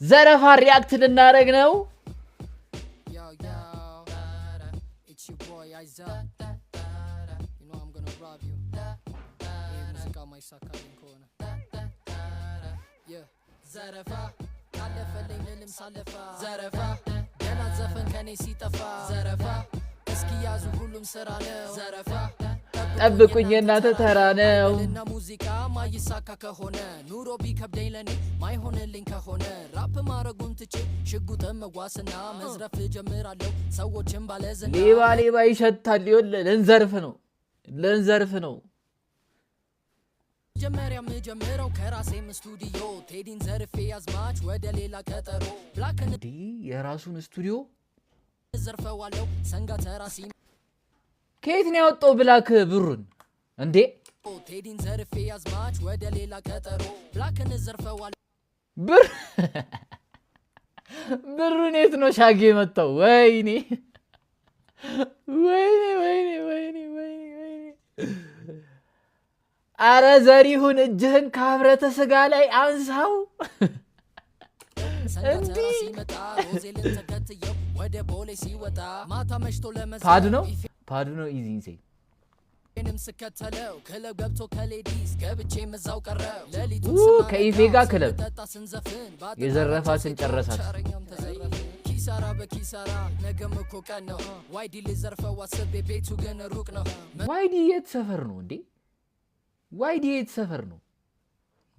ዘረፋ ሪአክት ልናደርግ ነው። ዘረፋ ካለፈልኝ ምንም ሳለፋ ዘረፋ ገና ዘፈን ከኔ ሲጠፋ ዘረፋ እስኪ ያዙ ሁሉም ስራ ነው ዘረፋ ጠብቁኝ እናንተ ተራ ነው እና ሙዚቃ ማይሳካ ከሆነ ኑሮ ቢከብደኝ ለኔ ማይሆንልኝ ከሆነ ራፕ ማረጉን ትቼ ሽጉጥም መዋስና መዝረፍ ጀምራለሁ ሰዎችን ባለዝና ሌባ ሌባ ይሸታል ይወል ለንዘርፍ ነው ጀመሪያ መጀመሪያው ከራሴም ስቱዲዮ ቴዲን ዘርፌ ያዝማች ወደ ሌላ ቀጠሮ ብላክ እንዲ የራሱን ስቱዲዮ ዘርፈዋለሁ ሰንጋ ተራሲ ከየት ነው ያወጣው ብላክ ብሩን እንዴ ቴዲን ዘርፌ ያዝማች ወደ ሌላ ቀጠሮ ብላክን ዘርፈዋለሁ ብሩን የት ነው ሻጌ መጣው ወይኔ አረ ዘሪሁን እጅህን ካብረተ ስጋ ላይ አንሳው እንዴ ፓድ ነው ኢዚ እኔም ስከተለው ክለብ ገብቶ ከሌዲስ ገብቼ መዛው ቀረው ለሊቱን ከኢፌ ጋር ክለብ የዘረፋትን ጨረሳት ኪሳራ በኪሳራ ነገም እኮ ቀን ነው ዋይዲ ልዘርፈው አስቤ ቤቱ ግን ሩቅ ነው ዋይዲ የት ሰፈር ነው እንዴ ዋይዲ የት ሰፈር ነው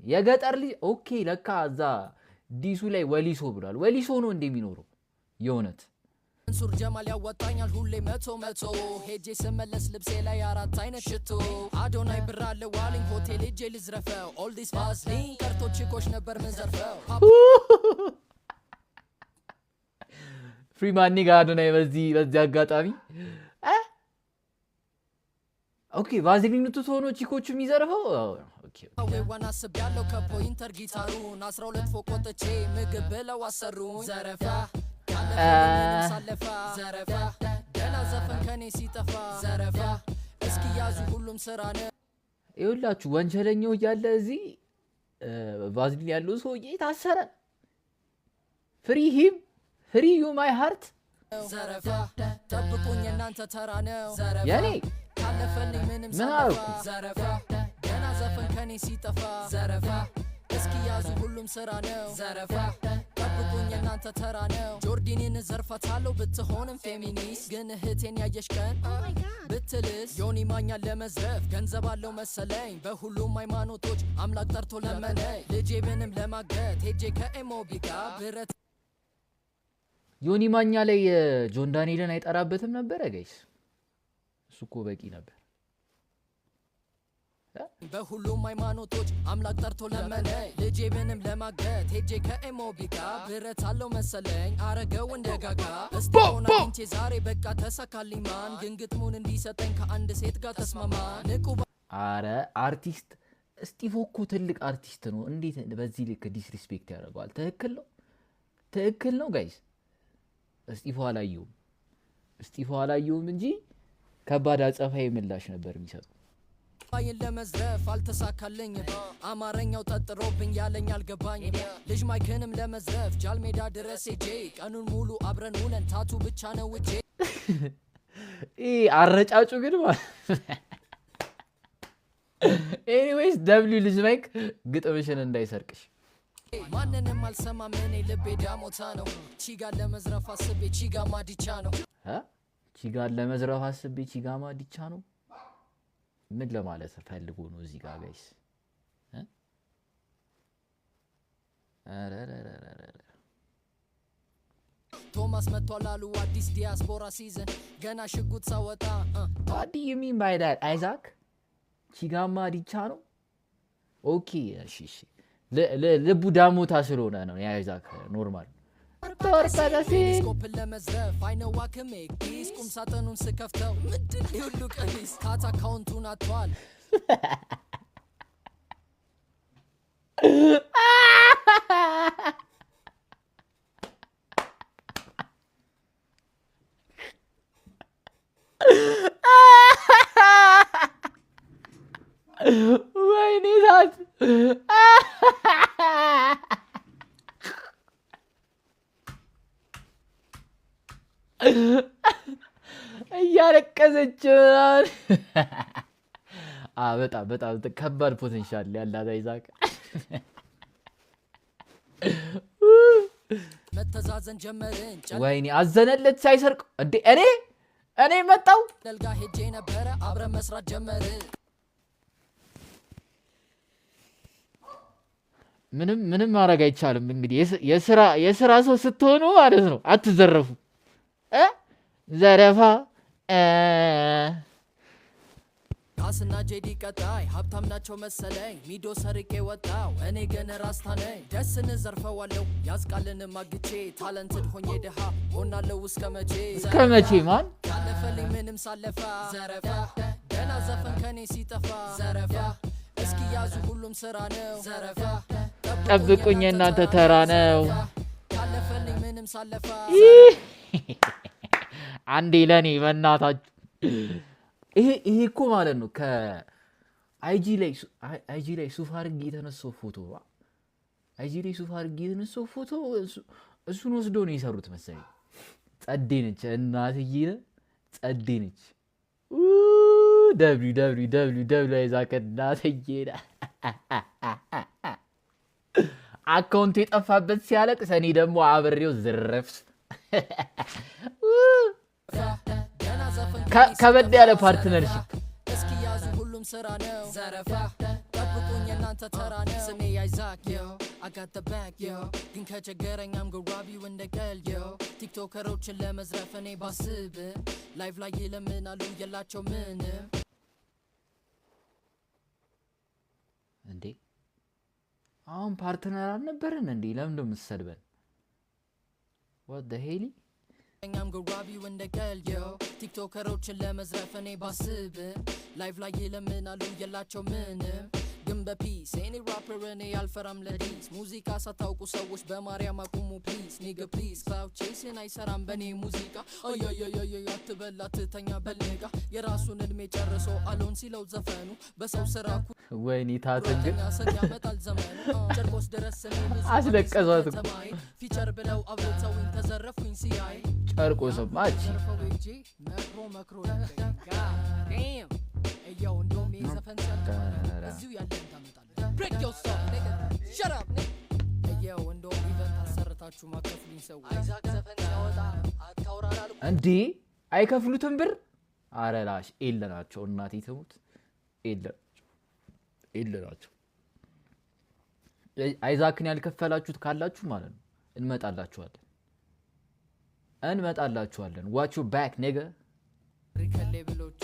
የገጠር ልጅ ኦኬ ለካ እዛ ዲሱ ላይ ወሊሶ ብሏል ወሊሶ ነው እንደሚኖረው የሆነት እንሱር ጀማል ያወጣኛል ሁሌ መቶ ሄጄ ስመለስ ልብሴ ላይ አራት አይነት ሽቶ አዶናይ ብራለ ዋሊንግ ሆቴል ሄጄ ልዝረፈው ኦል ዲስ ቫዝሊን ከርቶች ኮሽ ነበር ምንዘርፈው ፍሪ ማኒ ጋር አዶናይ በዚህ አጋጣሚ ኦኬ ቫዝሊን ትቶ ነው ቺኮቹ የሚዘርፈው ኦኬ ዋና ሰብ ያለው ከፖይንተር ጊታሩን 12 ፎቅ ወጥቼ ምግብ ብለው አሰሩኝ ዘረፋ ሳለፋ ዘረፋ ገና ዘፈን ከኔ ሲጠፋ ዘረፋ እስኪ ያዙ ሁሉም ስራ ነው ይኸውላችሁ ወንጀለኛው እያለ እዚህ ቫዝሊን ያለው ሰውዬ ታሰረ ፍሪ ዩ ማይ ሃርት ዘረፋ ጠብቁኝ እናንተ ተራ ነው ዘረፋ ያኔ ካለፈልኝ ምንም ሳለፋ ዘረፋ ገና ዘፈን ከኔ ሲጠፋ ዘረፋ እስኪ ያዙ ሁሉም ስራ ነው ዘረፋ ጠብቁኝ እናንተ ተራ ነው ጆርዲንን ዘርፋታለሁ ብትሆንም ፌሚኒስት ግን እህቴን ያየሽ ቀን ብትልስ ዮኒ ማኛን ለመዝረፍ ገንዘብ አለው መሰለኝ በሁሉም ሃይማኖቶች አምላክ ጠርቶ ለመነኝ ልጄ ብንም ለማገት ሄጄ ከኤሞቢ ጋር ብረት ዮኒ ማኛ ላይ ጆን ዳንኤልን አይጠራበትም ነበር ጋይስ እሱ እኮ በቂ ነበር በሁሉም ሃይማኖቶች አምላክ ጠርቶ ለመነኝ ልጄ ብንም ለማገት ሄጄ ከኤሞቢ ጋር ብረት አለው መሰለኝ አረገው እንደጋጋ እስቲሆን አግኝቼ ዛሬ በቃ ተሳካልኝ ማን ግን ግጥሙን እንዲሰጠኝ ከአንድ ሴት ጋር ተስማማ ንቁ አረ አርቲስት እስጢፎ እኮ ትልቅ አርቲስት ነው እንዴት በዚህ ልክ ዲስሪስፔክት ያደርገዋል ትክክል ነው ጋይስ እስጢፎ አላየውም እንጂ ከባድ አጸፋዊ ምላሽ ነበር የሚሰጠው ባይን ለመዝረፍ አልተሳካልኝ አማረኛው ተጥሮብኝ ያለኝ አልገባኝ ልጅ ማይክንም ለመዝረፍ ጃልሜዳ ድረስ ሄጄ ቀኑን ሙሉ አብረን ውለን ታቱ ብቻ ነው እጄ አረጫጩ ግን ኤኒዌይስ ደብሊው ልጅ ማይክ ግጥምሽን እንዳይሰርቅሽ ማንንም አልሰማም እኔ ልቤ ዳሞታ ነው ቺጋን ለመዝረፍ አስቤ ቺጋ ማዲቻ ነው ምን ለማለት ፈልጎ ነው እዚህ ጋር ጋይስ ቶማስ መጥቷል አሉ አዲስ ዲያስፖራ ሲዝን ገና ሽጉጥ ሳወጣ what do you mean by that አይዛክ ቺጋማ ዲቻ ነው ኦኬ እሺ ልቡ ዳሞታ ስለሆነ ነው አይዛክ ኖርማል ስኮፕን ለመዝረፍ አይነዋክሜ ኪስ ቁም ሳጥኑን ስከፍተው ምንድን ሁሉ ቀሚስ ካት አካውንቱን አጥቷል ወይኔ ዛት እያለቀሰች በጣም ከባድ ፖቴንሻል ያላት አይዛክ መተዛዘን ጀመርን ወይኔ አዘነለት ሳይሰርቅ እንዴ እኔ መጣው ደልጋ ሄጄ ነበር አብረን መስራት ጀመርን ምንም ማድረግ አይቻልም እንግዲህ የሥራ ሰው ስትሆኑ ማለት ነው አትዘረፉ ዘረፋ ካስና ጄዲ ቀጣይ ሀብታም ናቸው መሰለኝ ሚዶ ሰርቄ ወጣው እኔ ግን ራስታ ነኝ ደስን ዘርፈዋለሁ ያስቃልን ማግቼ ታለንትድ ሆኜ ደሃ ሆናለሁ እስከ መቼ ማን ካለፈልኝ ምንም ሳለፋ ዘረፋ ገና ዘፈን ከኔ ሲጠፋ ዘረፋ እስኪ ያዙ ሁሉም ስራ ነው ዘረፋ ጠብቁኝ እናንተ ተራ ነው ካለፈልኝ ምንም ሳለፋ አንዴ ለኔ በእናታችሁ ይሄ እኮ ማለት ነው ከአይጂ ላይ ሱፍ አድርጌ የተነሳው ፎቶ እሱን ወስዶ ነው የሰሩት መሰለኝ ጸዴ ነች እናትዬ ጸዴ ነች www አይዛክ እናትዬ አካውንቱ የጠፋበት ሲያለቅስ እኔ ደግሞ አብሬው ዝረፍስ ከበድ ያለ ፓርትነርሺፕ እስኪ ያዙ ሁሉም ስራ ነው ዘረፋ ጠብቁኝ እናንተ ተራ ነው ስሜ አይዛክ I got the back ግን ከቸገረኝ I'm gonna rob you in the girl ቲክቶከሮችን ለመዝረፍ እኔ ባስብ ላይቭ ላይ ይለምናሉ የላቸው ምንም እንዴ አሁን ፓርትነር አልነበረን እንዴ ለምን እንደምትሰድበን what the hell I'm gonna rob you in the girl ቲክቶከሮችን ለመዝረፍ እኔ ባስብ ላይቭ ላይ ይለምናሉ የላቸው ምንም ግን በፒስ እኔ ራፐር እኔ አልፈራም ለዲስ ሙዚቃ ሳታውቁ ሰዎች በማርያም አቁሙ ፕሊዝ ኒጋ ፕሊዝ ክላውድ ቼስን አይሰራም በኔ ሙዚቃ አያያያያ አትበላ ትተኛ በልጋ የራሱን እድሜ ጨርሶ አሎን ሲለው ዘፈኑ በሰው ስራ ወይኔ ታተንግ ያመጣል ዘመኑ ጨርቆስ ድረስ አስለቀሷት ፊቸር ብለው አብረውኝ ተዘረፉኝ ሲያይ ጨርቆስ ማች መክሮ ዳም እያው እንደውም የዘፈን እዚሁ ያለን ታመጣለህ break yourself nigga shut up nigga እያው እንደውም ኢቨንት አሰርታችሁ ማከፍሉኝ ሰው አይዛክ ዘፈን ያወጣ አታውራራሉ እንዴ አይከፍሉትም ብር አረላሽ ኤለናቸው እናቴ ተሙት ኤለናቸው አይዛክን ያልከፈላችሁት ካላችሁ ማለት ነው እንመጣላችኋለን watch your back nigga ሪከሌ ብሎች